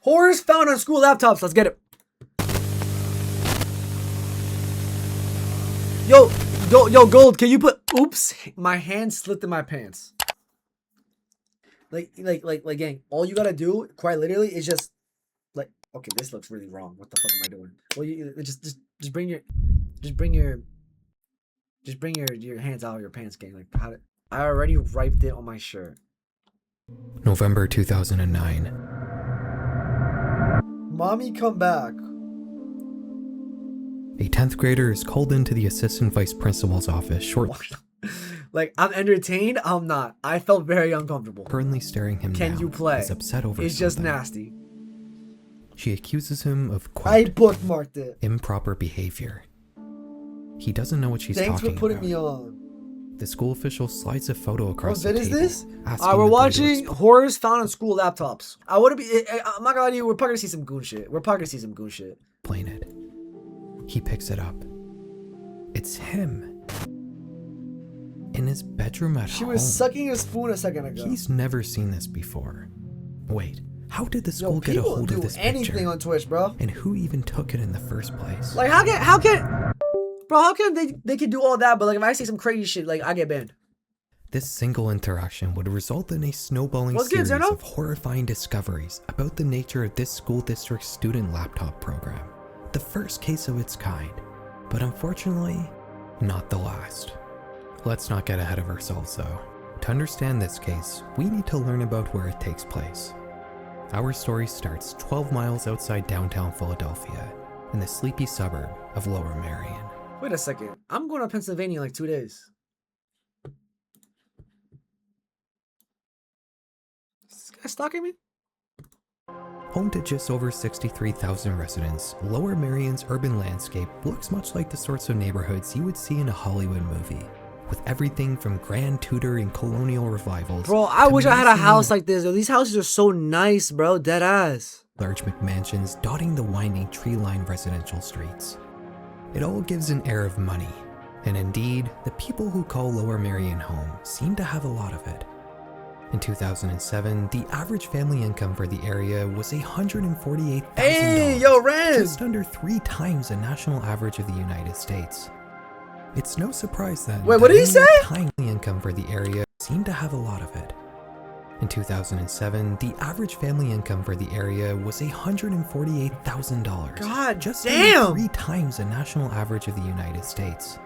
Horrors found on school laptops. Let's get it. Yo, Gold, can you put, oops, my hand slipped in my pants. Like, gang, all you gotta do, quite literally, is just, like, okay, this looks really wrong. What the fuck am I doing? Well, you just bring your hands out of your pants, gang. Like, I already wiped it on my shirt. November 2009. Mommy, come back. A 10th grader is called into the assistant vice principal's office shortly. Like, I'm entertained, I'm not. I felt very uncomfortable. Currently staring him down. Can you play? Is upset over It's something. just nasty. She accuses him of, quote, I bookmarked it. improper behavior. He doesn't know what she's talking about. Thanks for putting me on. The school official slides a photo across the What table. is this? Asking We're the boy to watching explain. horrors found on school laptops. I'm not gonna lie to you, we're probably gonna see some goon shit. Explain it. He picks it up. It's him. In his bedroom at home. She was sucking a spoon a second ago. He's never seen this before. Wait, how did the school get a people hold do of this anything picture? on Twitch, bro. And who even took it in the first place? Like, how can they can do all that, but like if I say some crazy shit, like I get banned. This single interaction would result in a snowballing series of horrifying discoveries about the nature of this school district's student laptop program. The first case of its kind, but unfortunately, not the last. Let's not get ahead of ourselves though. To understand this case, we need to learn about where it takes place. Our story starts 12 miles outside downtown Philadelphia, in the sleepy suburb of Lower Merion. Wait a second, I'm going to Pennsylvania in like 2 days. Is this guy stalking me? Home to just over 63,000 residents, Lower Merion's urban landscape looks much like the sorts of neighborhoods you would see in a Hollywood movie, with everything from grand Tudor and colonial revivals. Bro, I wish I had a house like this. These houses are so nice, bro. Dead ass. Large McMansions dotting the winding tree-lined residential streets. It all gives an air of money, and indeed, the people who call Lower Merion home seem to have a lot of it. In 2007, the average family income for the area was $148,000. Hey, yo, rent! Just under 3 times the national average of the United States. It's no surprise then. Wait, what did he say? Tiny income for the area seemed to have a lot of it. In 2007, the average family income for the area was $148,000. God just damn! under 3 times the national average of the United States.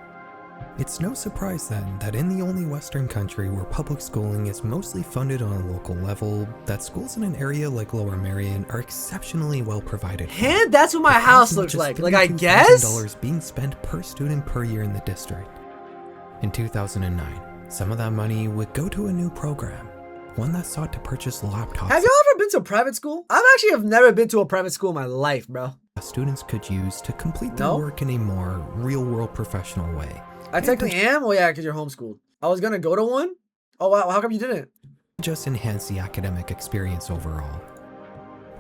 It's no surprise then that in the only Western country where public schooling is mostly funded on a local level, that schools in an area like Lower Merion are exceptionally well provided for. And that's what my house looks like. Like, I guess? $32,000 being spent per student per year in the district. In 2009, some of that money would go to a new program, one that sought to purchase laptops. Have y'all ever been to a private school? I've never been to a private school in my life, bro. Students could use to complete their work in a more real-world professional way. I technically am? Well, yeah, because you're homeschooled. I was going to go to one? Oh, wow. How come you didn't? Just enhance the academic experience overall.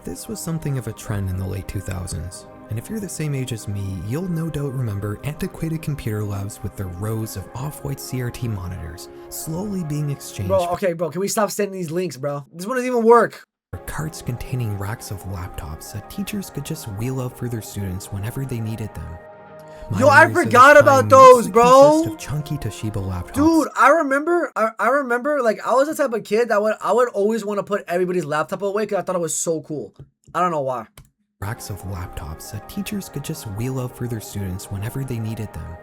This was something of a trend in the late 2000s, and if you're the same age as me, you'll no doubt remember antiquated computer labs with their rows of off-white CRT monitors slowly being exchanged. Bro, okay, bro, can we stop sending these links, bro? This one doesn't even work. For carts containing racks of laptops that teachers could just wheel out for their students whenever they needed them. Yo, I forgot about those, bro. Of chunky Toshiba laptops. Dude, I remember, like, I was the type of kid that I would always want to put everybody's laptop away because I thought it was so cool. I don't know why. Racks of laptops that teachers could just wheel out for their students whenever they needed them.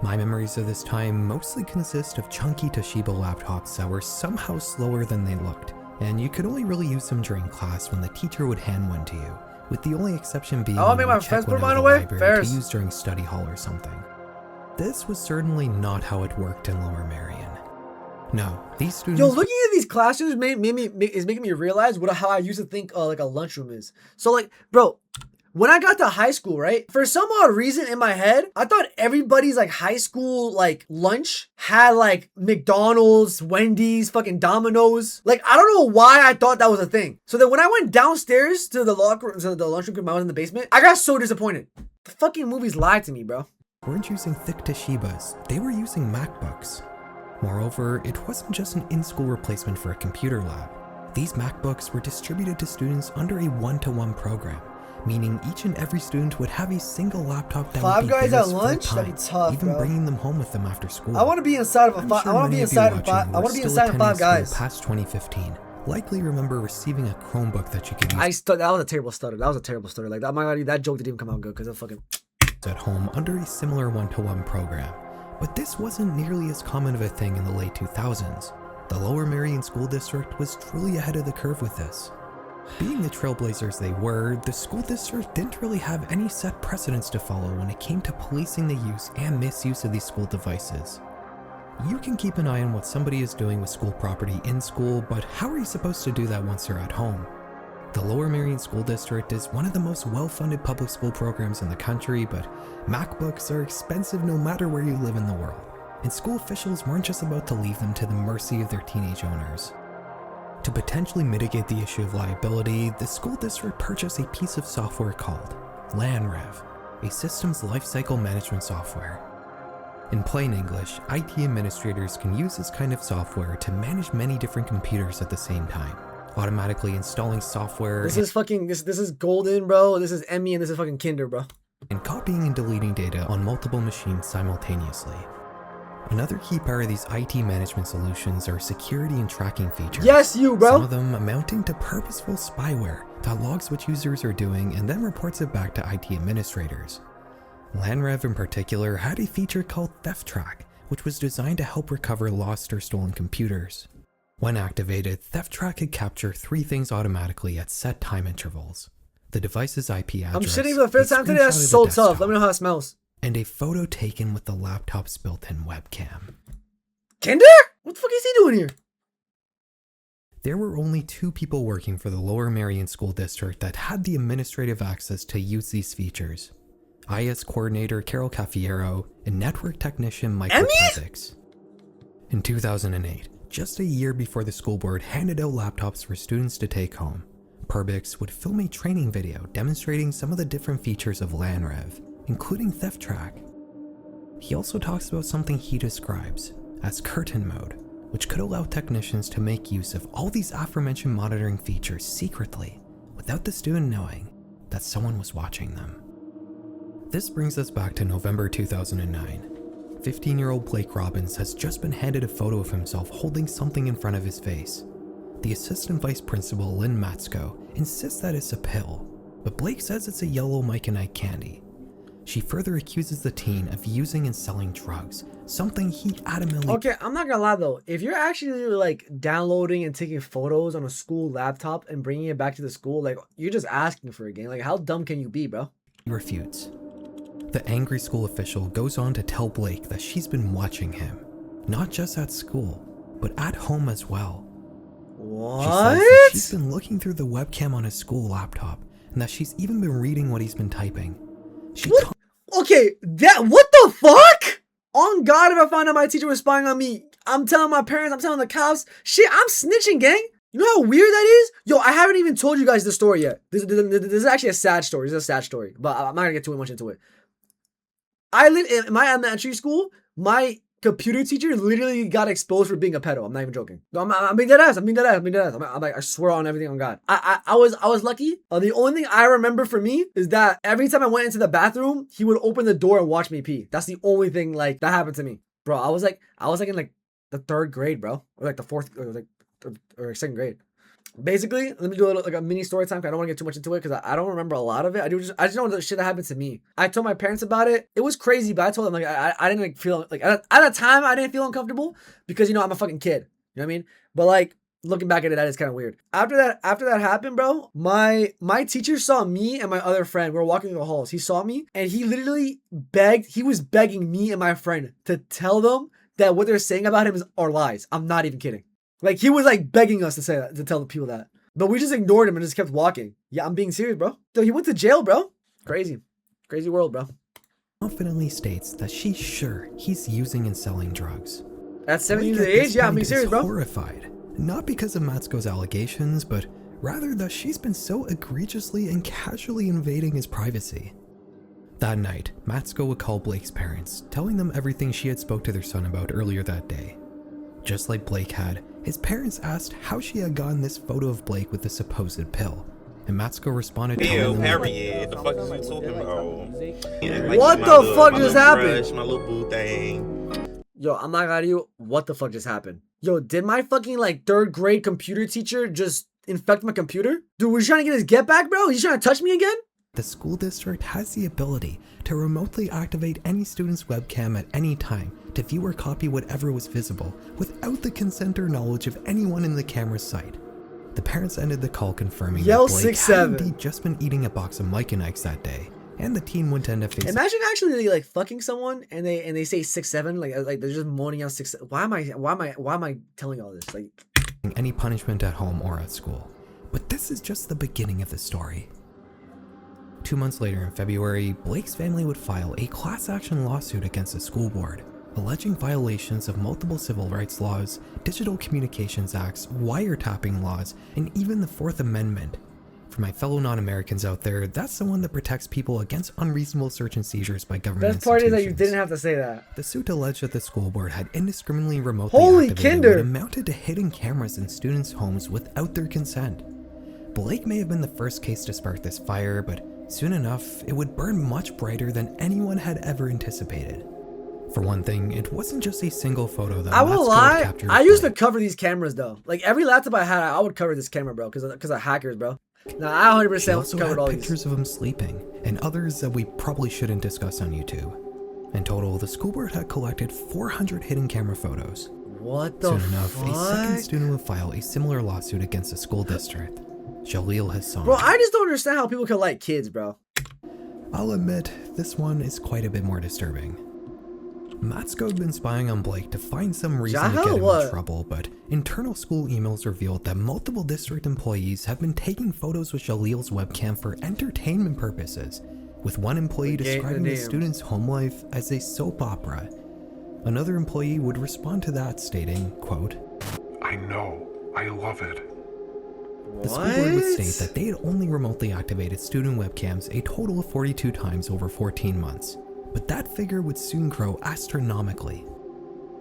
My memories of this time mostly consist of chunky Toshiba laptops that were somehow slower than they looked, and you could only really use them during class when the teacher would hand one to you, with the only exception being I made my friends put mine away. To use during study hall or something. This was certainly not how it worked in Lower Merion. No, these students. Yo, looking at these classrooms is making me realize how I used to think like a lunchroom is. So like, bro, when I got to high school, right? For some odd reason in my head, I thought everybody's like high school like lunch had like McDonald's, Wendy's, fucking Domino's. Like, I don't know why I thought that was a thing. So then when I went downstairs to the lunchroom, because I was in the basement, I got so disappointed. The fucking movies lied to me, bro. Weren't using thick Toshibas, they were using MacBooks. Moreover, it wasn't just an in-school replacement for a computer lab. These MacBooks were distributed to students under a one-to-one program, meaning each and every student would have a single laptop that would be Guys at theirs for a lunch? time, That'd be tough, even bro. bringing them home with them after school. I want to be inside of a I'm five. sure I want to many be of you inside of watching five. who I are want to be still inside of attending Five school Guys. past 2015 likely remember receiving a Chromebook that you could use That was a terrible stutter. That was a terrible stutter. Like that, my God, that joke didn't even come out good because of fucking. at home under a similar one-to-one program. But this wasn't nearly as common of a thing in the late 2000s. The Lower Merion School District was truly ahead of the curve with this. Being the trailblazers they were, the school district didn't really have any set precedents to follow when it came to policing the use and misuse of these school devices. You can keep an eye on what somebody is doing with school property in school, but how are you supposed to do that once they're at home? The Lower Merion School District is one of the most well-funded public school programs in the country, but MacBooks are expensive no matter where you live in the world, and school officials weren't just about to leave them to the mercy of their teenage owners. To potentially mitigate the issue of liability, the school district purchased a piece of software called LANREV, a systems lifecycle management software. In plain English, IT administrators can use this kind of software to manage many different computers at the same time, automatically installing software. This is golden, bro. This is Emmy, and this is fucking Kinder, bro. And copying and deleting data on multiple machines simultaneously. Another key part of these IT management solutions are security and tracking features. Yes, you, bro. Some of them amounting to purposeful spyware that logs what users are doing and then reports it back to IT administrators. LANREV in particular had a feature called Theft Track, which was designed to help recover lost or stolen computers. When activated, Theft Track could capture 3 things automatically at set time intervals: the device's IP address, I'm shitting for the first time today. That's so tough. Let me know how it smells. And a photo taken with the laptop's built-in webcam. Kinder? What the fuck is he doing here? There were only 2 people working for the Lower Merion School District that had the administrative access to use these features: IS coordinator Carol Caffiero and network technician Michael Perbix. In 2008, just a year before the school board handed out laptops for students to take home, Perbix would film a training video demonstrating some of the different features of LANREV, including Theft Track. He also talks about something he describes as curtain mode, which could allow technicians to make use of all these aforementioned monitoring features secretly, without the student knowing that someone was watching them. This brings us back to November 2009. 15-year-old Blake Robbins has just been handed a photo of himself holding something in front of his face. The assistant vice principal, Lynn Matsko, insists that it's a pill, but Blake says it's a yellow Mike and Ike candy. She further accuses the teen of using and selling drugs, something he adamantly— Okay, I'm not gonna lie though. If you're actually like downloading and taking photos on a school laptop and bringing it back to the school, like you're just asking for a game. Like how dumb can you be, bro? refutes. The angry school official goes on to tell Blake that she's been watching him, not just at school, but at home as well. What? She says that she's been looking through the webcam on his school laptop, and that she's even been reading what he's been typing. Okay, what the fuck? On God, if I find out my teacher was spying on me, I'm telling my parents, I'm telling the cops. Shit, I'm snitching, gang. You know how weird that is? Yo, I haven't even told you guys the story yet. This is actually a sad story. This is a sad story, but I'm not gonna get too much into it. I live in my elementary school. My computer teacher literally got exposed for being a pedo. I'm not even joking. No, I'm being dead ass. I'm like, I swear on everything on God. I was lucky. The only thing I remember for me is that every time I went into the bathroom, he would open the door and watch me pee. That's the only thing like that happened to me, bro. I was like in like the 3rd grade, bro, or like the 4th, or 2nd grade. Basically, let me do a little, like a mini story time. I don't want to get too much into it because I don't remember a lot of it. I just know the shit that happened to me. I told my parents about it. It was crazy, but I told them like I didn't like feel like at the time I didn't feel uncomfortable because I'm a fucking kid. You know what I mean? But like looking back at it, that is kind of weird. After that happened, bro, my teacher saw me and my other friend. We were walking through the halls. He saw me and he literally begged. He was begging me and my friend to tell them that what they're saying about him are lies. I'm not even kidding. Like, he was, like, begging us to say that, to tell the people that. But we just ignored him and just kept walking. Yeah, I'm being serious, bro. So he went to jail, bro. Crazy. Crazy world, bro. Confidently states that she's sure he's using and selling drugs. At 17 years of age? Yeah, I'm being serious, bro. Horrified. Not because of Matsko's allegations, but rather that she's been so egregiously and casually invading his privacy. That night, Matsko would call Blake's parents, telling them everything she had spoke to their son about earlier that day. Just like Blake had, His parents asked how she had gotten this photo of Blake with the supposed pill, and Matsuko responded telling them period. The fuck is you talking about? Like what the fuck just happened? Crush, my little boo thing. Yo, I'm not gonna lie to you. What the fuck just happened? Yo, did my fucking like 3rd grade computer teacher just infect my computer? Dude, was he trying to get his get back, bro? He's trying to touch me again? The school district has the ability to remotely activate any student's webcam at any time to view or copy whatever was visible without the consent or knowledge of anyone in the camera's sight. The parents ended the call confirming that Blake had indeed just been eating a box of Mike and Ike's that day, and the teen went to end up facing. Imagine actually like fucking someone and they say 6'7", like they're just moaning out 6. Why am I telling all this? Like any punishment at home or at school. But this is just the beginning of the story. 2 months later in February, Blake's family would file a class action lawsuit against the school board, alleging violations of multiple civil rights laws, Digital Communications Acts, wiretapping laws, and even the 4th Amendment. For my fellow non-Americans out there, that's the one that protects people against unreasonable search and seizures by government institutions. Best part is that you didn't have to say that. The suit alleged that the school board had indiscriminately remotely activated what amounted to hidden cameras in students' homes without their consent. Blake may have been the first case to spark this fire, but soon enough, it would burn much brighter than anyone had ever anticipated. For one thing, it wasn't just a single photo that I won't lie, I used to cover these cameras though. Like every laptop I had, I would cover this camera, bro, because of hackers, bro. Nah, I 100% covered all these. Pictures of him sleeping, and others that we probably shouldn't discuss on YouTube. In total, the school board had collected 400 hidden camera photos. What the fuck? Soon enough, a second student would file a similar lawsuit against the school district. Jaleel Hassan. Bro, I just don't understand how people can like kids, bro. I'll admit, this one is quite a bit more disturbing. Matsuko had been spying on Blake to find some reason to get him in trouble, but internal school emails revealed that multiple district employees have been taking photos with Jaleel's webcam for entertainment purposes, with one employee describing the student's home life as a soap opera. Another employee would respond to that stating, quote, "I know, I love it." The school board would state that they had only remotely activated student webcams a total of 42 times over 14 months. But that figure would soon grow astronomically.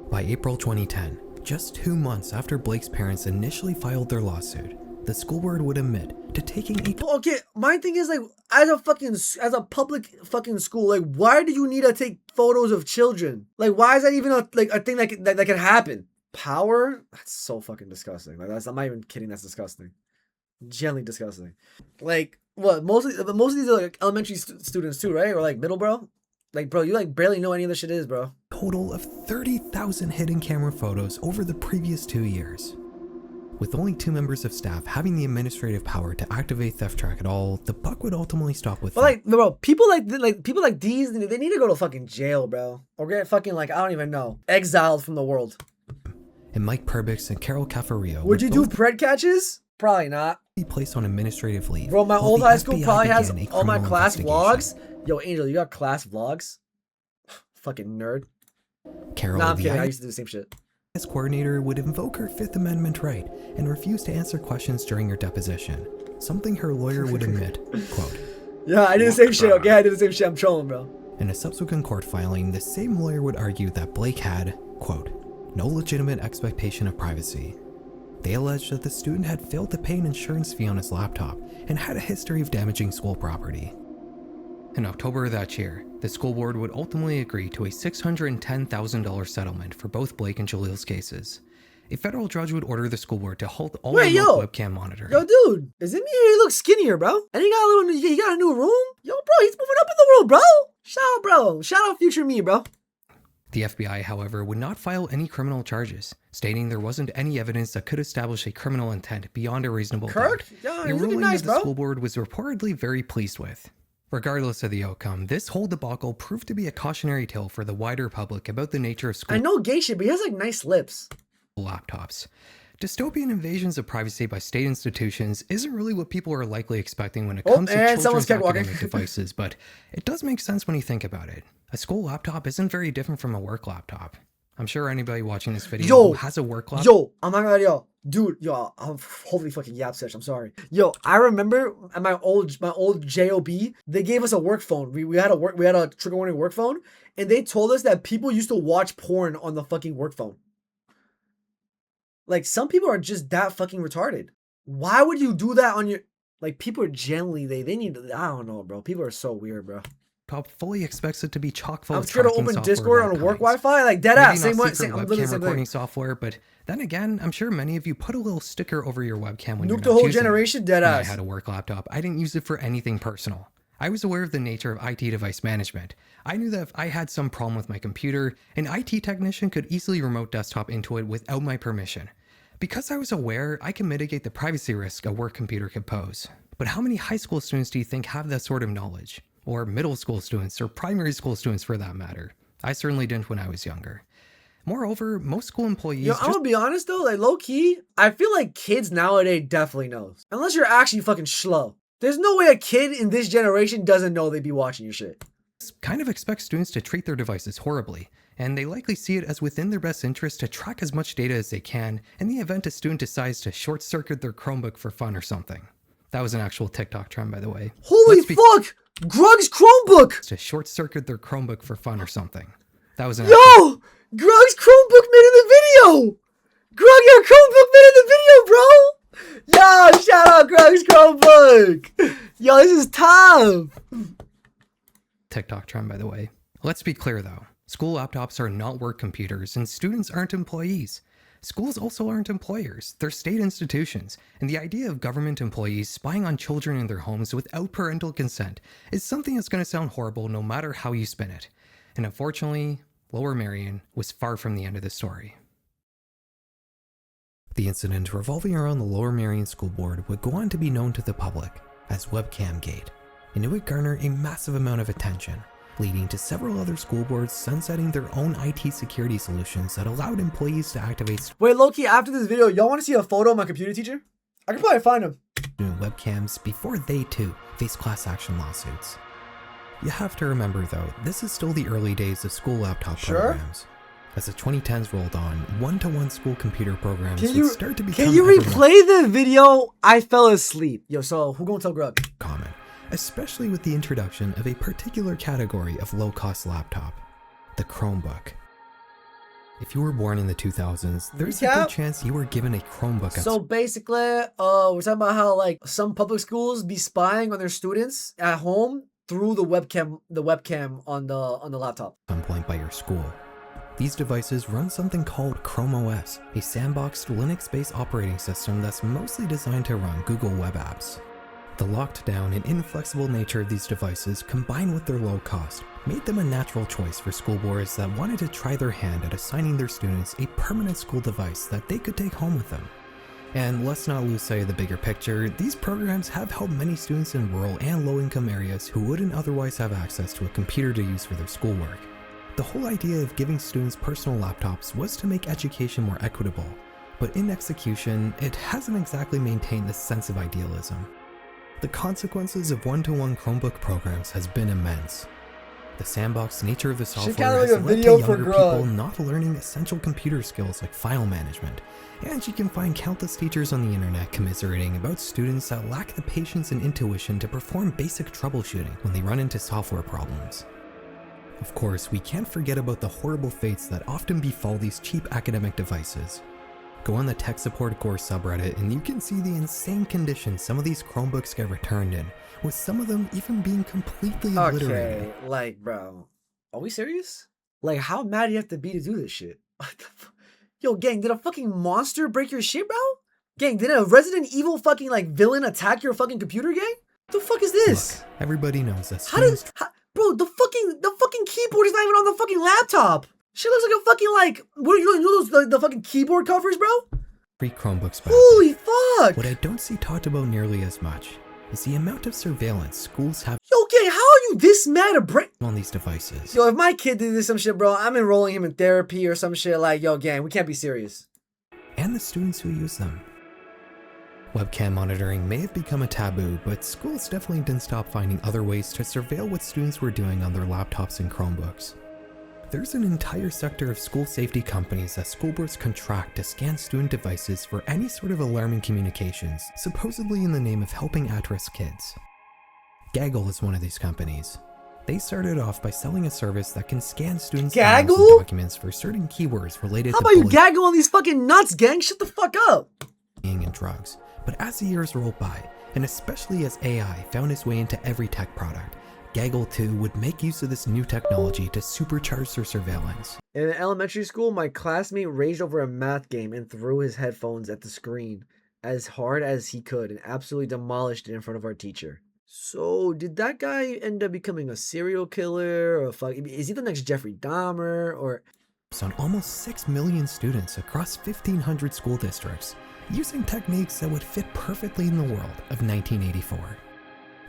By April 2010, just 2 months after Blake's parents initially filed their lawsuit, the school board would admit to taking a... Okay, my thing is like, as a public fucking school, like why do you need to take photos of children? Like why is that even a thing that can happen? Power? That's so fucking disgusting. Like I'm not even kidding, that's disgusting. Genuinely disgusting. Like what? Most of these are like elementary students too, right? Or like middle, bro? Like, bro, you like barely know any of this shit is, bro. Total of 30,000 hidden camera photos over the previous 2 years. With only 2 members of staff having the administrative power to activate Theft Track at all, the buck would ultimately stop with. But like, bro, people like these, they need to go to fucking jail, bro, or get fucking like I don't even know, exiled from the world. And Mike Perbix and Carol Cafario. Would you do pred catches? Probably not. Be placed on administrative leave. Bro, my old high school probably has all my class vlogs. Yo, Angel, you got class vlogs? Fucking nerd. Carol, nah, I'm kidding. I used to do the same shit. As coordinator would invoke her 5th Amendment right and refuse to answer questions during her deposition, something her lawyer would admit, quote, "Yeah, I did the same shit. Okay, I did the same shit. I'm trolling, bro." In a subsequent court filing, the same lawyer would argue that Blake had, quote, no legitimate expectation of privacy. They alleged that the student had failed to pay an insurance fee on his laptop and had a history of damaging school property. In October of that year, the school board would ultimately agree to a $610,000 settlement for both Blake and Jaleel's cases. A federal judge would order the school board to halt all remote webcam monitoring. Yo, dude, is it me or you look skinnier, bro? And he got a new room? Yo, bro, he's moving up in the world, bro. Shout out future me, bro. The FBI, however, would not file any criminal charges, stating there wasn't any evidence that could establish a criminal intent beyond a reasonable doubt. Yeah, a ruling that the school board was reportedly very pleased with. Regardless of the outcome, this whole debacle proved to be a cautionary tale for the wider public about the nature of school. I know gay shit, but he has like nice lips. Laptops. Dystopian invasions of privacy by state institutions isn't really what people are likely expecting when it comes to children's academic devices, but it does make sense when you think about it. A school laptop isn't very different from a work laptop. I'm sure anybody watching this video who has a work laptop. Yo, I'm not gonna lie, yo. Dude, yo, I'm holy fucking yap session. I'm sorry. Yo, I remember at my old job, they gave us a work phone. We had a trigger warning work phone, and they told us that people used to watch porn on the fucking work phone. Like, some people are just that fucking retarded. Why would you do that on your... Like, people are generally, they need to... I don't know, bro. People are so weird, bro. Top fully expects it to be chock full I'm of scared to tracking open software Discord of all on work kinds. Wi-Fi. Like, dead Maybe ass. not Same way. secret I'm literally webcam same recording thing. software, but then again, I'm sure many of you put a little sticker over your webcam when you're Nuke not the whole using generation, it. dead When I ass. had a work laptop, I didn't use it for anything personal. I was aware of the nature of IT device management. I knew that if I had some problem with my computer, an IT technician could easily remote desktop into it without my permission. Because I was aware, I can mitigate the privacy risk a work computer could pose. But how many high school students do you think have that sort of knowledge? Or middle school students, or primary school students for that matter? I certainly didn't when I was younger. Moreover, most school employees... Yo, I'm gonna be honest though, like low key, I feel like kids nowadays definitely knows. Unless you're actually fucking slow. There's no way a kid in this generation doesn't know they be watching your shit. Kind of expect students to treat their devices horribly, and they likely see it as within their best interest to track as much data as they can in the event a student decides to short-circuit their Chromebook for fun or something. That was an actual TikTok trend, by the way. Holy fuck! Grug's Chromebook! To short-circuit their Chromebook for fun or something. That was an Yo! Grug's Chromebook made in the video! Grug, your Chromebook made in the video, bro! Yo, shout out Grug's Chromebook! Yo, this is tough! TikTok trend, by the way. Let's be clear though. School laptops are not work computers, and students aren't employees. Schools also aren't employers. They're state institutions, and the idea of government employees spying on children in their homes without parental consent is something that's going to sound horrible no matter how you spin it. And unfortunately, Lower Merion was far from the end of the story. The incident revolving around the Lower Merion School Board would go on to be known to the public as Webcam Gate, and it would garner a massive amount of attention, leading to several other school boards sunsetting their own IT security solutions that allowed employees to activate Wait, Loki, after this video, y'all want to see a photo of my computer teacher? I can probably find him. student webcams before they too face class action lawsuits. You have to remember though, this is still the early days of school laptop programs. As the 2010s rolled on, one-to-one school computer programs would start to become Can you replay the video? I fell asleep. Yo, so who gonna tell Grug? common, especially with the introduction of a particular category of low-cost laptop, the Chromebook. If you were born in the 2000s, there's a good chance you were given a Chromebook. So basically, we're talking about how like some public schools be spying on their students at home through the webcam on the laptop. At some point by your school. These devices run something called Chrome OS, a sandboxed Linux-based operating system that's mostly designed to run Google Web Apps. The locked down and inflexible nature of these devices, combined with their low cost, made them a natural choice for school boards that wanted to try their hand at assigning their students a permanent school device that they could take home with them. And let's not lose sight of the bigger picture, these programs have helped many students in rural and low-income areas who wouldn't otherwise have access to a computer to use for their schoolwork. The whole idea of giving students personal laptops was to make education more equitable, but in execution, it hasn't exactly maintained this sense of idealism. The consequences of one-to-one Chromebook programs has been immense. The sandbox nature of the software has led to younger people not learning essential computer skills like file management, and you can find countless teachers on the internet commiserating about students that lack the patience and intuition to perform basic troubleshooting when they run into software problems. Of course, we can't forget about the horrible fates that often befall these cheap academic devices. Go on the tech support Gojxrd subreddit and you can see the insane conditions some of these Chromebooks get returned in, with some of them even being completely obliterated. Okay, like bro, are we serious? Like how mad do you have to be to do this shit? Yo, gang, did a fucking monster break your shit, bro? Gang, did a Resident Evil fucking like villain attack your fucking computer, gang? What the fuck is this? Look, everybody knows that. Bro, the fucking keyboard is not even on the fucking laptop. Shit looks like a fucking like, what you know those the fucking keyboard covers, bro? Free Chromebooks back. Holy fuck! What I don't see talked about nearly as much is the amount of surveillance schools have. Yo, gang, how are you this mad at break on these devices? Yo, if my kid did this some shit, bro, I'm enrolling him in therapy or some shit. Like, yo, gang, we can't be serious. And the students who use them. Webcam monitoring may have become a taboo, but schools definitely didn't stop finding other ways to surveil what students were doing on their laptops and Chromebooks. There's an entire sector of school safety companies that school boards contract to scan student devices for any sort of alarming communications, supposedly in the name of helping at-risk kids. Gaggle is one of these companies. They started off by selling a service that can scan students' Gaggle? emails and documents for certain keywords related How to about you bullying gaggle on these fucking nuts, gang? Shut the fuck up. and drugs. But as the years rolled by, and especially as AI found its way into every tech product, Gaggle too would make use of this new technology to supercharge their surveillance. In elementary school, my classmate raged over a math game and threw his headphones at the screen as hard as he could and absolutely demolished it in front of our teacher. So, did that guy end up becoming a serial killer? Or is he the next Jeffrey Dahmer? Or On almost 6 million students across 1,500 school districts, using techniques that would fit perfectly in the world of 1984.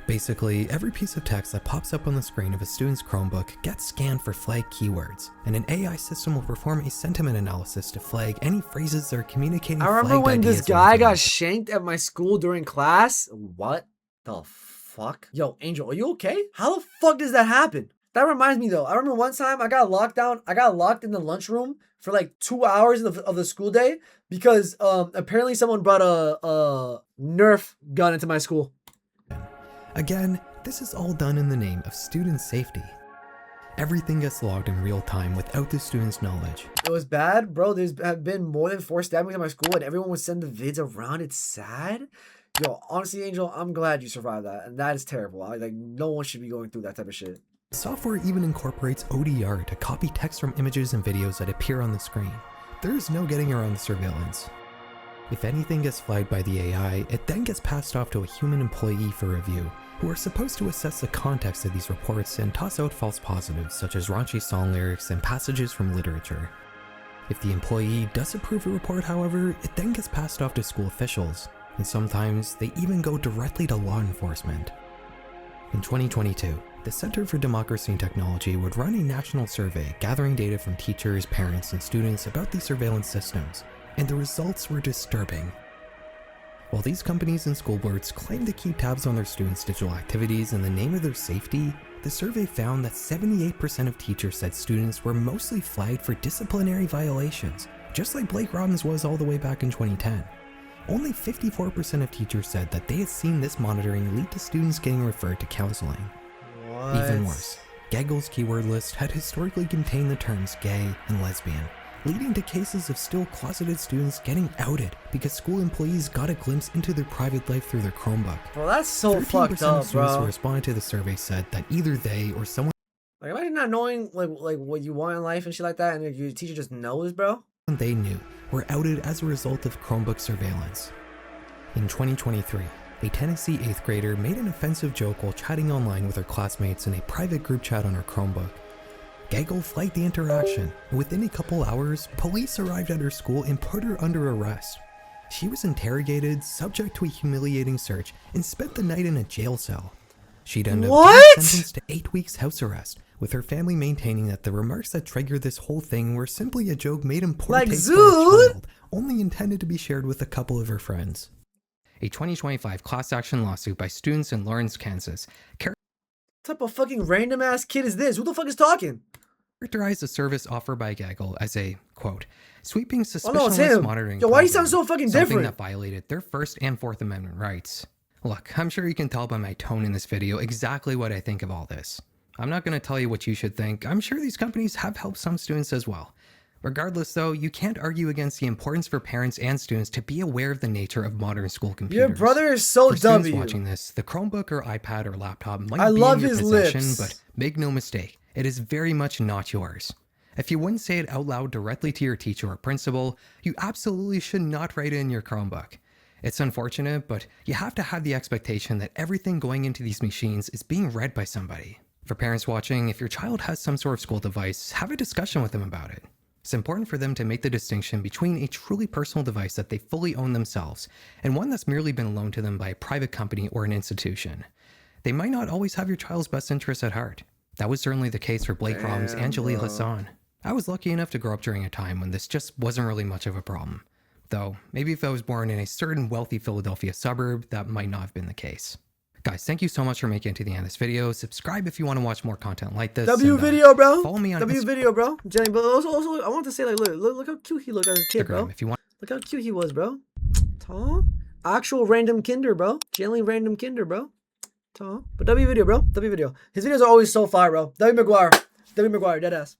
Basically, every piece of text that pops up on the screen of a student's Chromebook gets scanned for flagged keywords, and an AI system will perform a sentiment analysis to flag any phrases that are communicating I remember flagged when this ideas guy or got information. shanked at my school during class. What the fuck? Yo, Angel, are you okay? How the fuck does that happen? That reminds me though. I remember one time I got locked down. I got locked in the lunchroom for like 2 hours of the school day because apparently someone brought a Nerf gun into my school. Again, this is all done in the name of student safety. Everything gets logged in real time without the student's knowledge. It was bad, bro. There's been more than 4 stabbings at my school and everyone would send the vids around. It's sad. Yo, honestly, Angel, I'm glad you survived that. And that is terrible. Like, no one should be going through that type of shit. Software even incorporates ODR to copy text from images and videos that appear on the screen. There is no getting around the surveillance. If anything gets flagged by the AI, it then gets passed off to a human employee for review, who are supposed to assess the context of these reports and toss out false positives such as raunchy song lyrics and passages from literature. If the employee does approve a report, however, it then gets passed off to school officials, and sometimes they even go directly to law enforcement. In 2022, the Center for Democracy and Technology would run a national survey gathering data from teachers, parents, and students about these surveillance systems, and the results were disturbing. While these companies and school boards claim to keep tabs on their students' digital activities in the name of their safety, the survey found that 78% of teachers said students were mostly flagged for disciplinary violations, just like Blake Robbins was all the way back in 2010. Only 54% of teachers said that they had seen this monitoring lead to students getting referred to counseling. What? Even worse, Gaggle's keyword list had historically contained the terms gay and lesbian, leading to cases of still closeted students getting outed because school employees got a glimpse into their private life through their Chromebook. Bro, that's so 13% fucked of up, students who bro. responded to the survey said that either they or someone Like, imagine not knowing like what you want in life and shit like that, and your teacher just knows, bro. they knew were outed as a result of Chromebook surveillance. In 2023, a Tennessee 8th grader made an offensive joke while chatting online with her classmates in a private group chat on her Chromebook. Gaggle flagged the interaction, and within a couple hours, police arrived at her school and put her under arrest. She was interrogated, subject to a humiliating search, and spent the night in a jail cell. She'd end up being sentenced to 8 weeks house arrest, with her family maintaining that the remarks that triggered this whole thing were simply a joke made in poor Like, taste by a Zood? child, only intended to be shared with a couple of her friends. A 2025 class action lawsuit by students in Lawrence, Kansas, What type of fucking random ass kid is this? Who the fuck is talking? characterized the service offered by Gaggle as a, quote, sweeping Oh suspicion no, it's him. monitoring Yo, why you program, sound so fucking something different? that violated their First and Fourth Amendment rights. Look, I'm sure you can tell by my tone in this video exactly what I think of all this. I'm not going to tell you what you should think. I'm sure these companies have helped some students as well. Regardless though, you can't argue against the importance for parents and students to be aware of the nature of modern school computers. Your brother is so For students W. watching this, the Chromebook or iPad or laptop might I be love in your his possession, lips. but make no mistake, it is very much not yours. If you wouldn't say it out loud directly to your teacher or principal, you absolutely should not write it in your Chromebook. It's unfortunate, but you have to have the expectation that everything going into these machines is being read by somebody. For parents watching, if your child has some sort of school device, have a discussion with them about it. It's important for them to make the distinction between a truly personal device that they fully own themselves and one that's merely been loaned to them by a private company or an institution. They might not always have your child's best interests at heart. That was certainly the case for Blake Robbins and Jaleel Hassan. I was lucky enough to grow up during a time when this just wasn't really much of a problem. Though, maybe if I was born in a certain wealthy Philadelphia suburb, that might not have been the case. Guys, thank you so much for making it to the end of this video. Subscribe if you want to watch more content like this. W and, video, bro. Follow me on W video, bro. Jenny, but also, I want to say, like, look how cute he looked as a kid, bro. Instagram if you want. Look how cute he was, bro. Huh? Actual random kinder, bro. Jelly random kinder, bro. But W video, bro. W video. His videos are always so fire, bro. W McGuire, dead ass.